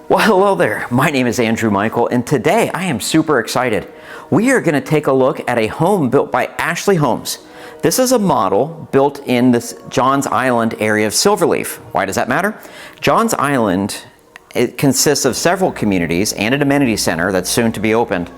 Well, hello there. My name is Andrew Michael, and today I am super excited. We are going to take a look at a home built by Ashley Homes. This is a model built in this Johns Island area of Silverleaf. Why does that matter? Johns Island, it consists of several communities and an amenity center that's soon to be opened.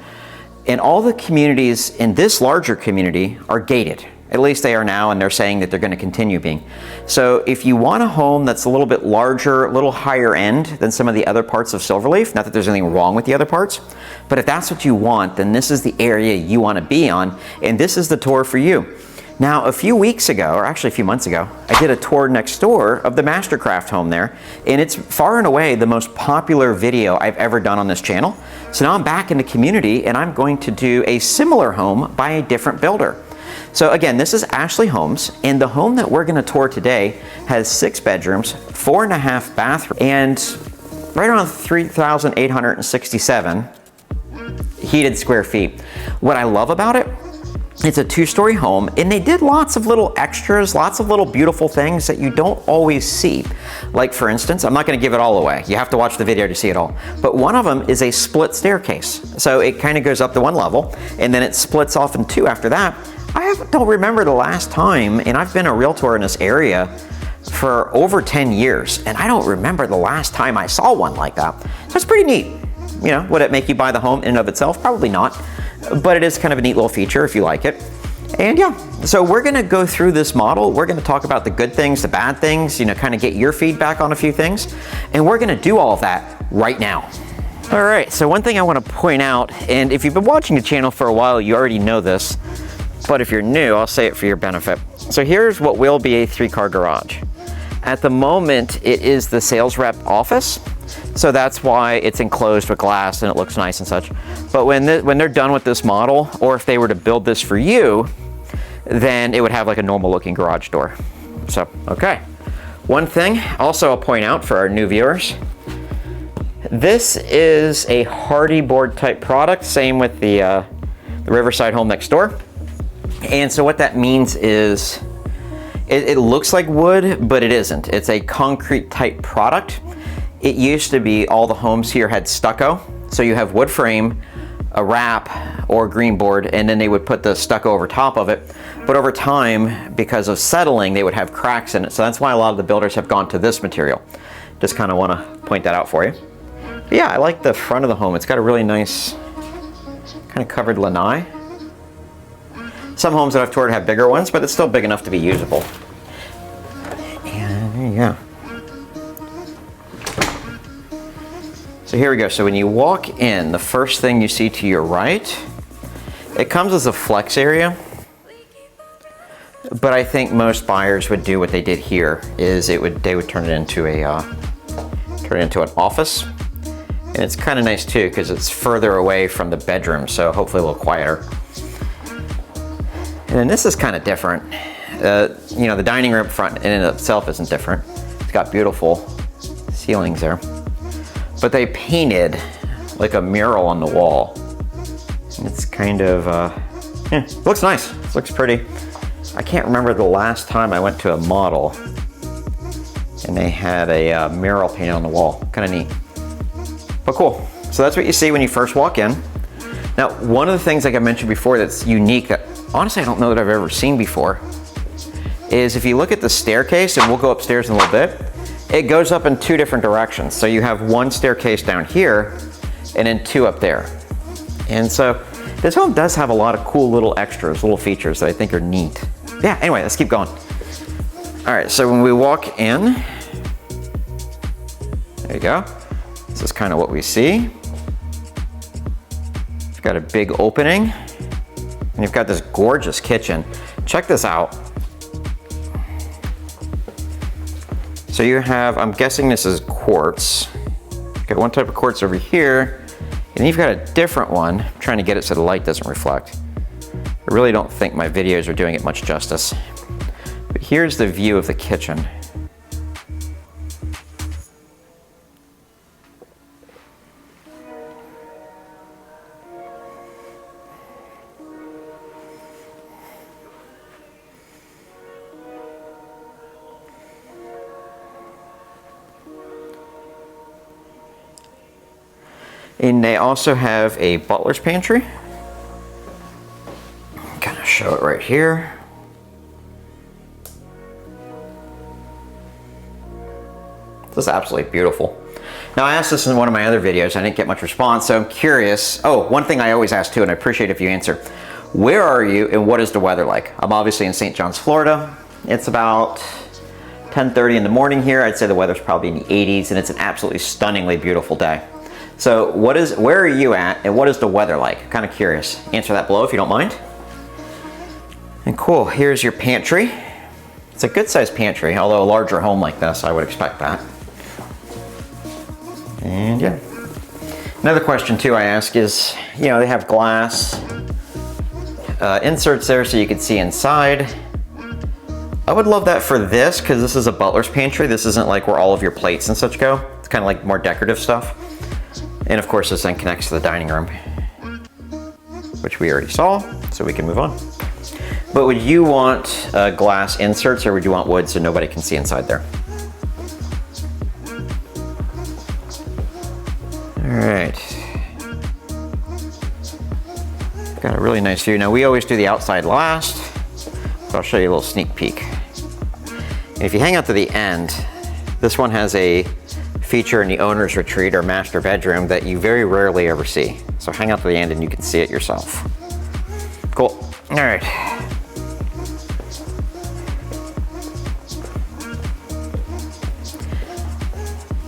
And all the communities in this larger community are gated. At least they are now, and they're saying that they're going to continue being. So if you want a home that's a little bit larger, a little higher end than some of the other parts of Silverleaf, not that there's anything wrong with the other parts, but if that's what you want, then this is the area you want to be on, and this is the tour for you. Now, a few weeks ago, or actually a few months ago, I did a tour next door of the Mastercraft home there, and it's far and away the most popular video I've ever done on this channel. So now I'm back in the community, and I'm going to do a similar home by a different builder. So again, this is Ashley Homes, and the home that we're going to tour today has 6 bedrooms, 4.5 bathrooms, and right around 3,867 heated square feet. What I love about it, it's a 2-story home, and they did lots of little extras, lots of little beautiful things that you don't always see. Like for instance, I'm not going to give it all away. You have to watch the video to see it all. But one of them is a split staircase. So it kind of goes up to one level, and then it splits off in 2 after that. Don't remember the last time, and I've been a realtor in this area for over 10 years, and I don't remember the last time I saw one like that. So it's pretty neat. You know, would it make you buy the home in and of itself? Probably not, but it is kind of a neat little feature if you like it. And yeah, so we're gonna go through this model. We're gonna talk about the good things, the bad things, you know, kind of get your feedback on a few things, and we're gonna do all of that right now. All right, so one thing I wanna point out, and if you've been watching the channel for a while, you already know this, but if you're new, I'll say it for your benefit. So here's what will be a 3-car garage. At the moment, it is the sales rep office. So that's why it's enclosed with glass and it looks nice and such. But when they're done with this model, or if they were to build this for you, then it would have like a normal looking garage door. So, okay. One thing also I'll point out for our new viewers, this is a hardy board type product, same with the Riverside home next door. And so what that means is it looks like wood, but it isn't. It's a concrete type product. It used to be all the homes here had stucco. So you have wood frame, a wrap, or green board, and then they would put the stucco over top of it. But over time, because of settling, they would have cracks in it. So that's why a lot of the builders have gone to this material. Just kind of want to point that out for you. But yeah, I like the front of the home. It's got a really nice kind of covered lanai. Some homes that I've toured have bigger ones, but it's still big enough to be usable. And there you go. So here we go. So when you walk in, the first thing you see to your right, it comes as a flex area. But I think most buyers would do what they did here, is they would turn it into an office. And it's kind of nice too, because it's further away from the bedroom, so hopefully a little quieter. And then this is kind of different. You know, the dining room front in and of itself isn't different. It's got beautiful ceilings there. But they painted like a mural on the wall. And it's kind of, looks nice. It looks pretty. I can't remember the last time I went to a model and they had a mural painted on the wall. Kind of neat. But cool. So that's what you see when you first walk in. Now, one of the things like I mentioned before that's unique, honestly I don't know that I've ever seen before, is if you look at the staircase, and we'll go upstairs in a little bit, it goes up in 2 different directions. So you have one staircase down here and then 2 up there. And so this home does have a lot of cool little extras, little features that I think are neat. Yeah, anyway, let's keep going. All right, so when we walk in, there you go. This is kind of what we see. It's got a big opening, and you've got this gorgeous kitchen. Check this out. So you have, I'm guessing this is quartz. You've got one type of quartz over here, and you've got a different one. I'm trying to get it so the light doesn't reflect. I really don't think my videos are doing it much justice. But here's the view of the kitchen. And they also have a butler's pantry. Kind of show it right here. This is absolutely beautiful. Now, I asked this in one of my other videos. I didn't get much response, so I'm curious. Oh, one thing I always ask too, and I appreciate if you answer. Where are you and what is the weather like? I'm obviously in St. John's, Florida. It's about 10:30 in the morning here. I'd say the weather's probably in the 80s, and it's an absolutely stunningly beautiful day. So where are you at and what is the weather like? Kind of curious. Answer that below if you don't mind. And cool, here's your pantry. It's a good sized pantry, although a larger home like this, I would expect that. And yeah. Another question too I ask is, you know, they have glass inserts there so you can see inside. I would love that for this because this is a butler's pantry. This isn't like where all of your plates and such go. It's kind of like more decorative stuff. And of course this then connects to the dining room, which we already saw, so we can move on. But would you want glass inserts or would you want wood so nobody can see inside there? All right. Got a really nice view. Now we always do the outside last, so I'll show you a little sneak peek. And if you hang out to the end, this one has a feature in the owner's retreat or master bedroom that you very rarely ever see. So hang out to the end and you can see it yourself. Cool. All right.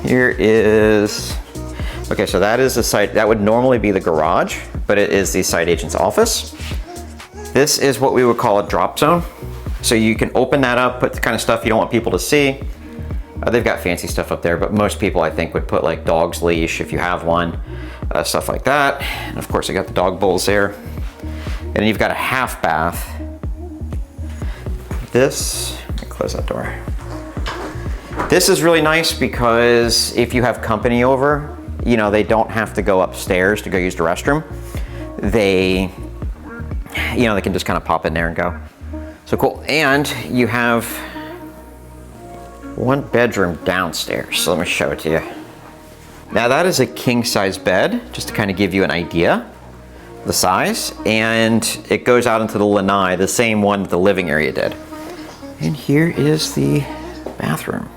Here is, okay, so that is the site, that would normally be the garage, but it is the site agent's office. This is what we would call a drop zone. So you can open that up, put the kind of stuff you don't want people to see. They've got fancy stuff up there, but most people I think would put like dog's leash if you have one, stuff like that. And of course I got the dog bowls there. And then you've got a half bath. This, let me close that door. This is really nice because if you have company over, you know, they don't have to go upstairs to go use the restroom. They, you know, they can just kind of pop in there and go. So cool. And you have one bedroom downstairs. So let me show it to you. Now that is a king size bed, just to kind of give you an idea, the size. And it goes out into the lanai, the same one that the living area did. And here is the bathroom.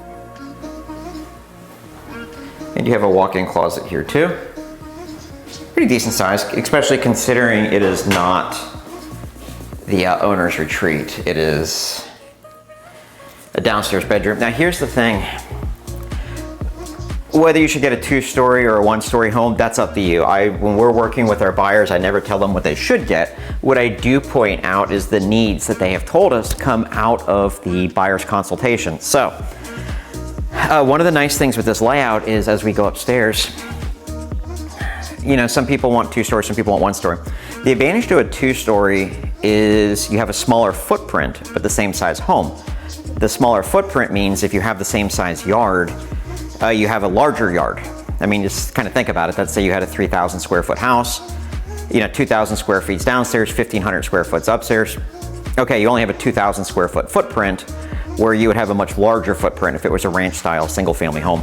And you have a walk-in closet here too. Pretty decent size, especially considering it is not the owner's retreat. It is a downstairs bedroom. Now here's the thing. Whether you should get a 2-story or a 1-story home, that's up to you. When we're working with our buyers, I never tell them what they should get. What I do point out is the needs that they have told us come out of the buyer's consultation. So, one of the nice things with this layout is as we go upstairs, you know, some people want 2 stories, some people want 1 story. The advantage to a 2-story is you have a smaller footprint, but the same size home. The smaller footprint means if you have the same size yard, you have a larger yard. I mean, just kind of think about it. Let's say you had a 3,000 square foot house, you know, 2,000 square feet downstairs, 1,500 square foot upstairs. Okay, you only have a 2,000 square foot footprint, where you would have a much larger footprint if it was a ranch style single family home.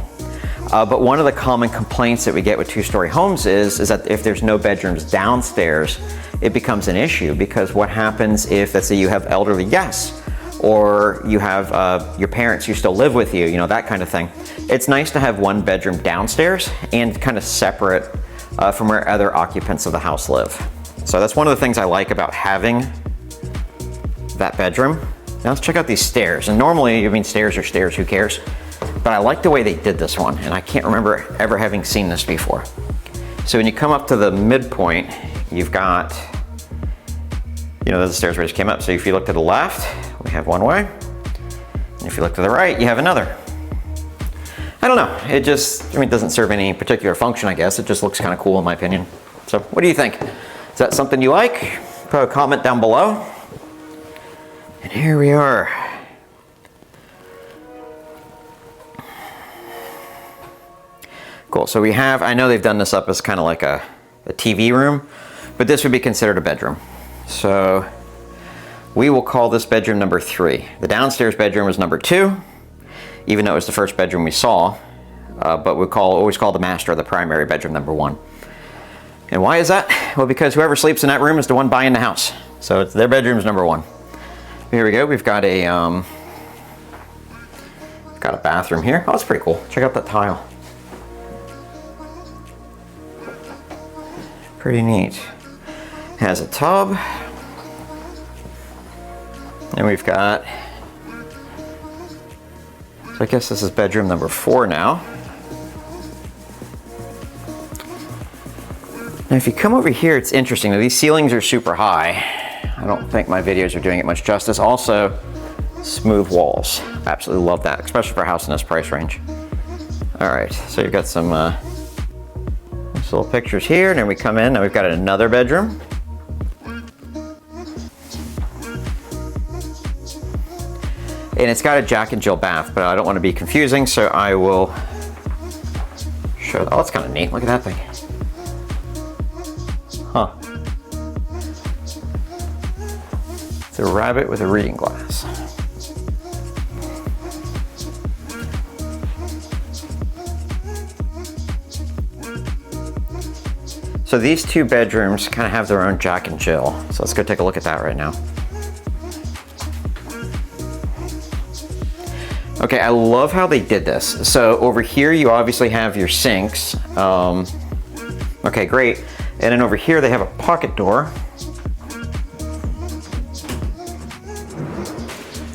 But one of the common complaints that we get with 2-story homes is that if there's no bedrooms downstairs, it becomes an issue, because what happens if, let's say you have elderly guests, or you have your parents who still live with you, you know, that kind of thing. It's nice to have 1 bedroom downstairs and kind of separate from where other occupants of the house live. So that's one of the things I like about having that bedroom. Now let's check out these stairs. And normally, I mean, stairs are stairs, who cares? But I like the way they did this one, and I can't remember ever having seen this before. So when you come up to the midpoint, you've got, you know, those stairs where I just came up. So if you look to the left, we have one way. And if you look to the right, you have another. I don't know, it just, I mean, it doesn't serve any particular function, I guess. It just looks kind of cool in my opinion. So what do you think? Is that something you like? Put a comment down below. And here we are. Cool, so we have, I know they've done this up as kind of like a TV room, but this would be considered a bedroom. So we will call this bedroom number 3. The downstairs bedroom is number 2, even though it was the first bedroom we saw, but we always call the master, the primary bedroom, number 1. And why is that? Well, because whoever sleeps in that room is the one buying the house. So it's their bedroom's number one. Here we go. We've got a bathroom here. Oh, that's pretty cool. Check out that tile. Pretty neat. Has a tub. And we've got, so I guess this is bedroom number 4 now. Now if you come over here, it's interesting. Now, these ceilings are super high. I don't think my videos are doing it much justice. Also, smooth walls. Absolutely love that, especially for a house in this price range. All right, so you've got some nice little pictures here, and then we come in, and we've got another bedroom. And it's got a Jack and Jill bath, but I don't want to be confusing, so I will show. Oh, that's kind of neat. Look at that thing. Huh. It's a rabbit with a reading glass. So these 2 bedrooms kind of have their own Jack and Jill. So let's go take a look at that right now. Okay, I love how they did this. So over here, you obviously have your sinks. Okay, great. And then over here, they have a pocket door.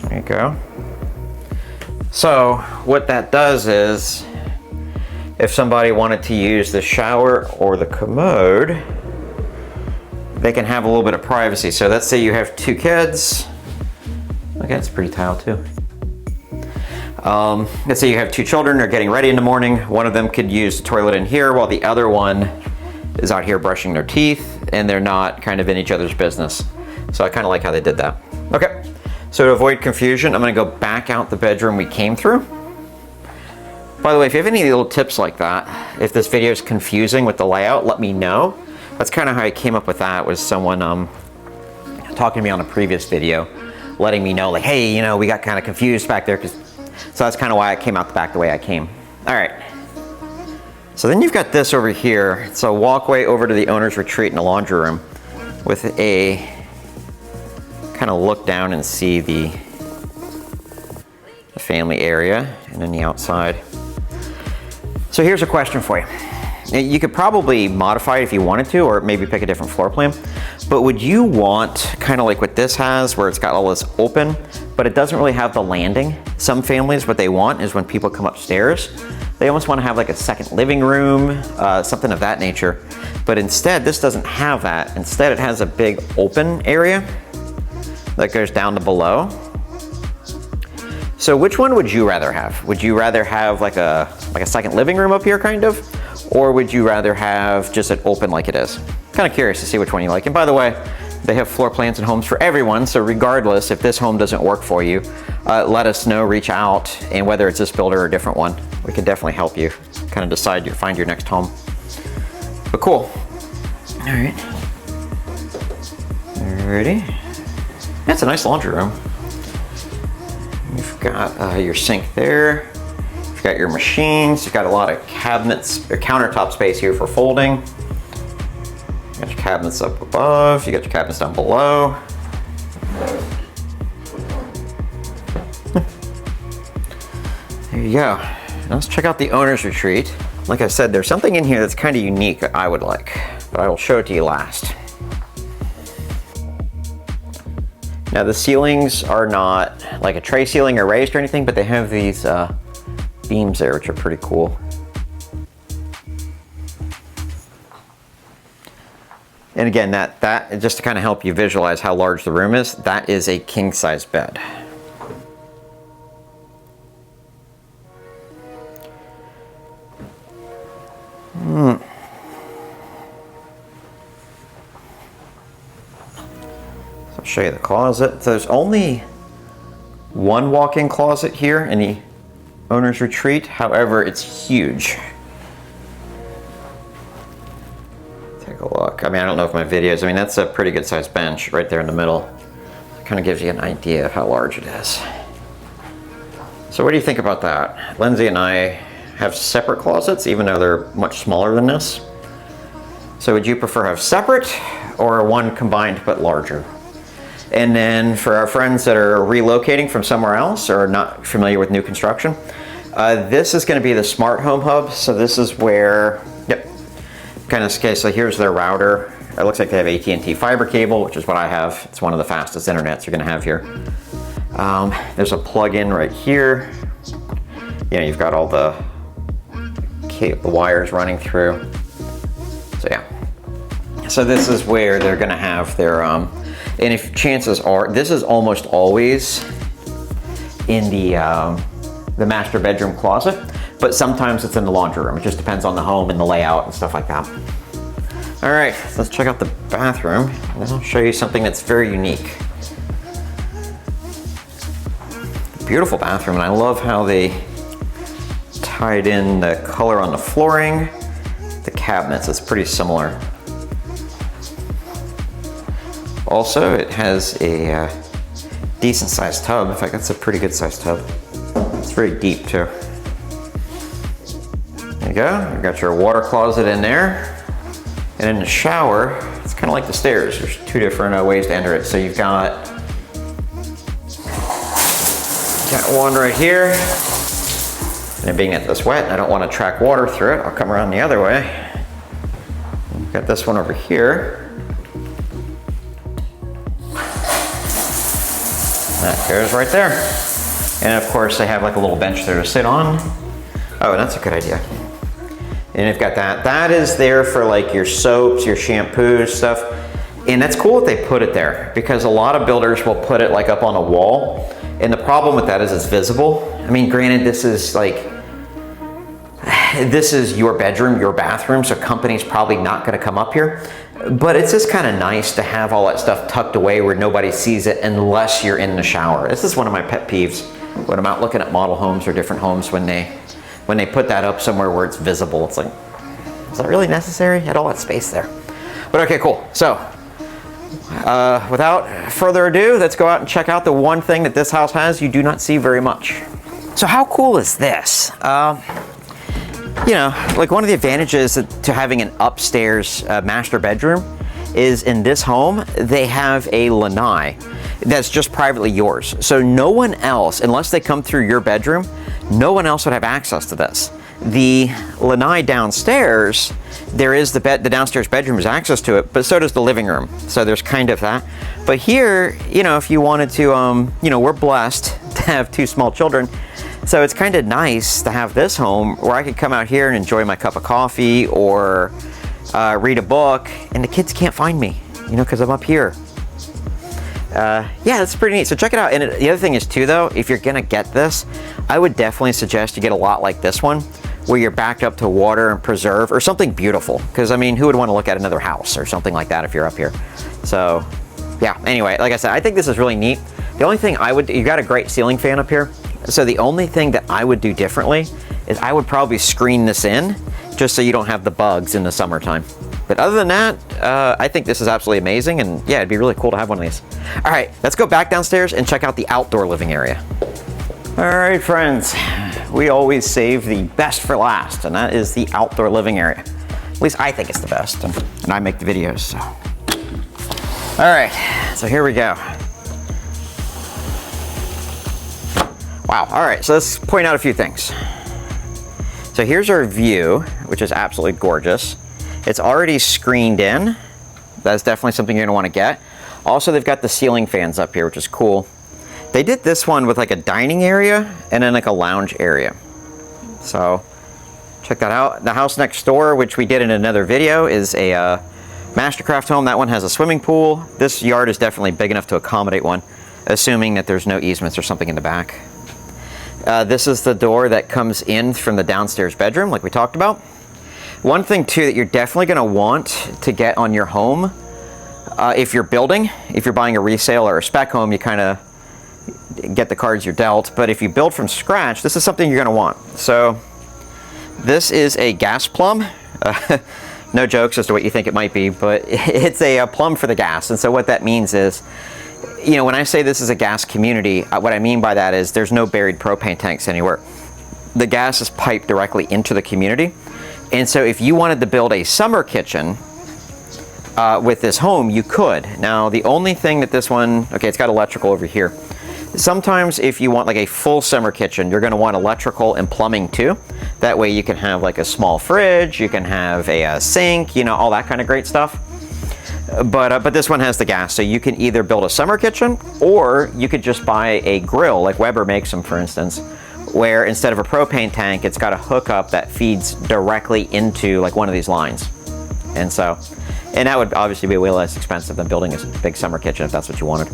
There you go. So what that does is, if somebody wanted to use the shower or the commode, they can have a little bit of privacy. So let's say you have 2 kids. Okay, it's pretty tile too. Let's say you have 2 children, they're getting ready in the morning. One of them could use the toilet in here while the other one is out here brushing their teeth, and they're not kind of in each other's business. So I kind of like how they did that. Okay, so to avoid confusion, I'm gonna go back out the bedroom we came through. By the way, if you have any little tips like that, if this video is confusing with the layout, let me know. That's kind of how I came up with that, was someone talking to me on a previous video, letting me know like, hey, you know, we got kind of confused back there, so that's kind of why I came out the back the way I came. All right. So then you've got this over here. It's a walkway over to the owner's retreat and the laundry room with a kind of look down and see the family area, and then the outside. So here's a question for you. You could probably modify it if you wanted to, or maybe pick a different floor plan. But would you want, kind of like what this has, where it's got all this open, but it doesn't really have the landing? Some families, what they want is when people come upstairs, they almost want to have like a second living room, something of that nature. But instead, this doesn't have that. Instead, it has a big open area that goes down to below. So which one would you rather have? Would you rather have like a second living room up here, kind of? Or would you rather have just it open like it is? Kind of curious to see which one you like. And by the way, they have floor plans and homes for everyone. So regardless, if this home doesn't work for you, let us know, reach out, and whether it's this builder or a different one, we can definitely help you kind of decide, find your next home. But cool. All right. Ready? That's a nice laundry room. You've got your sink there. You've got your machines. You've got a lot of cabinets, or countertop space here for folding. You got your cabinets up above. You got your cabinets down below. There you go. Now let's check out the owner's retreat. Like I said, there's something in here that's kind of unique that I would like, but I will show it to you last. Now the ceilings are not like a tray ceiling or raised or anything, but they have these beams there, which are pretty cool. And again, that just to kind of help you visualize how large the room is, that is a king size bed. So I'll show you the closet. So there's only one walk-in closet here in the owner's retreat. However, it's huge. Take a look. I mean, I don't know if my videos, I mean, that's a pretty good sized bench right there in the middle. It kind of gives you an idea of how large it is. So what do you think about that? Lindsay and I have separate closets, even though they're much smaller than this. So would you prefer have separate or one combined but larger? And then for our friends that are relocating from somewhere else or not familiar with new construction, this is going to be the smart home hub. So this is where, yep, kind of, okay, so here's their router. It looks like they have AT&T fiber cable, which is what I have. It's one of the fastest internets you're going to have here. There's a plug-in right here. You know, you've got all the wires running through. So yeah. So this is where they're going to have their, and if chances are, this is almost always in the master bedroom closet, but sometimes it's in the laundry room. It just depends on the home and the layout and stuff like that. All right, let's check out the bathroom, and then I'll show you something that's very unique. Beautiful bathroom, and I love how they tied in the color on the flooring. The cabinets, it's pretty similar. Also, it has a decent sized tub. In fact, that's a pretty good sized tub. It's very deep too. There you go, you've got your water closet in there. And in the shower, it's kind of like the stairs. There's two different ways to enter it. So you've got one right here. And being that it's wet, I don't want to track water through it. I'll come around the other way. You've got this one over here. That goes right there. And of course, they have like a little bench there to sit on. Oh, that's a good idea. And you've got that. That is there for like your soaps, your shampoos, stuff. And that's cool that they put it there because a lot of builders will put it like up on a wall. And the problem with that is it's visible. I mean, granted, this is your bedroom, your bathroom, so company's probably not gonna come up here. But it's just kind of nice to have all that stuff tucked away where nobody sees it unless you're in the shower. This is one of my pet peeves when I'm out looking at model homes or different homes when they put that up somewhere where it's visible. It's like, is that really necessary? Had all that space there. But okay, cool. So without further ado, let's go out and check out the one thing that this house has you do not see very much. So how cool is this? You know, like one of the advantages to having an upstairs master bedroom is in this home, they have a lanai that's just privately yours. So no one else, unless they come through your bedroom, no one else would have access to this. The lanai downstairs, there is the downstairs bedroom has access to it, but so does the living room. So there's kind of that. But here, you know, if you wanted to, you know, we're blessed to have two small children. So it's kind of nice to have this home where I could come out here and enjoy my cup of coffee or read a book, and the kids can't find me, you know, because I'm up here. Yeah, that's pretty neat. So check it out. And the other thing is too, though, if you're gonna get this, I would definitely suggest you get a lot like this one, where you're backed up to water and preserve or something beautiful. Because I mean, who would want to look at another house or something like that if you're up here? So yeah, anyway, like I said, I think this is really neat. The only thing you got a great ceiling fan up here. So the only thing that I would do differently is I would probably screen this in just so you don't have the bugs in the summertime. But other than that, I think this is absolutely amazing, and yeah, it'd be really cool to have one of these. All right, let's go back downstairs and check out the outdoor living area. All right, friends, we always save the best for last, and that is the outdoor living area. At least I think it's the best, and I make the videos, so. All right, so here we go. Wow, all right, so let's point out a few things. So here's our view, which is absolutely gorgeous. It's already screened in. That's definitely something you're gonna wanna get. Also, they've got the ceiling fans up here, which is cool. They did this one with like a dining area and then like a lounge area. So check that out. The house next door, which we did in another video, is a Mastercraft home. That one has a swimming pool. This yard is definitely big enough to accommodate one, assuming that there's no easements or something in the back. This is the door that comes in from the downstairs bedroom, like we talked about. One thing too that you're definitely gonna want to get on your home, if you're building, if you're buying a resale or a spec home, you kind of get the cards you're dealt. But if you build from scratch, this is something you're gonna want. So this is a gas plumb. No jokes as to what you think it might be, but it's a plumb for the gas. And so what that means is, you know, when I say this is a gas community, what I mean by that is there's no buried propane tanks anywhere. The gas is piped directly into the community. And so if you wanted to build a summer kitchen, with this home, you could. Now, the only thing that this one, okay, it's got electrical over here. Sometimes if you want like a full summer kitchen, you're gonna want electrical and plumbing too. That way you can have like a small fridge, you can have a sink, you know, all that kind of great stuff. But this one has the gas, so you can either build a summer kitchen or you could just buy a grill, like Weber makes them, for instance, where instead of a propane tank, it's got a hookup that feeds directly into like one of these lines. And that would obviously be way less expensive than building a big summer kitchen if that's what you wanted.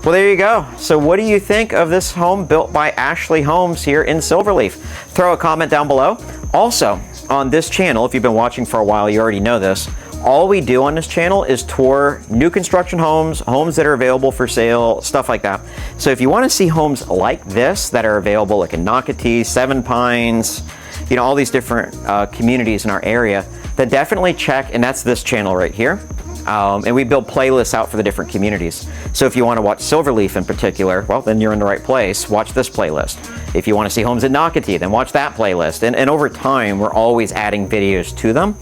Well, there you go. So what do you think of this home built by Ashley Homes here in Silverleaf? Throw a comment down below. Also, on this channel, if you've been watching for a while, you already know this. All we do on this channel is tour new construction homes, homes that are available for sale, stuff like that. So if you want to see homes like this that are available, like in Nocatee, Seven Pines, you know, all these different communities in our area, then definitely check, and that's this channel right here. And we build playlists out for the different communities. So if you want to watch Silverleaf in particular, well, then you're in the right place. Watch this playlist. If you want to see homes in Nocatee, then watch that playlist. And over time, we're always adding videos to them.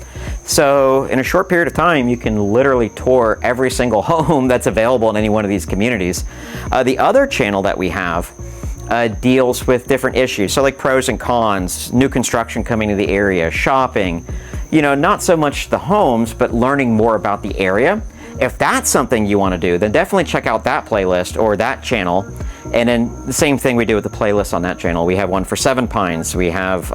So in a short period of time, you can literally tour every single home that's available in any one of these communities. The other channel that we have deals with different issues. So like pros and cons, new construction coming to the area, shopping, you know, not so much the homes, but learning more about the area. If that's something you want to do, then definitely check out that playlist or that channel. And then the same thing we do with the playlist on that channel. We have one for Seven Pines. We have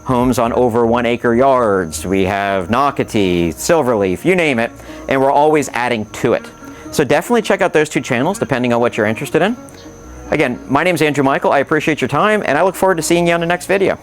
homes on over 1 acre yards. We have Nocatee, Silverleaf, you name it. And we're always adding to it. So definitely check out those two channels depending on what you're interested in. Again, my name's Andrew Michael. I appreciate your time, and I look forward to seeing you on the next video.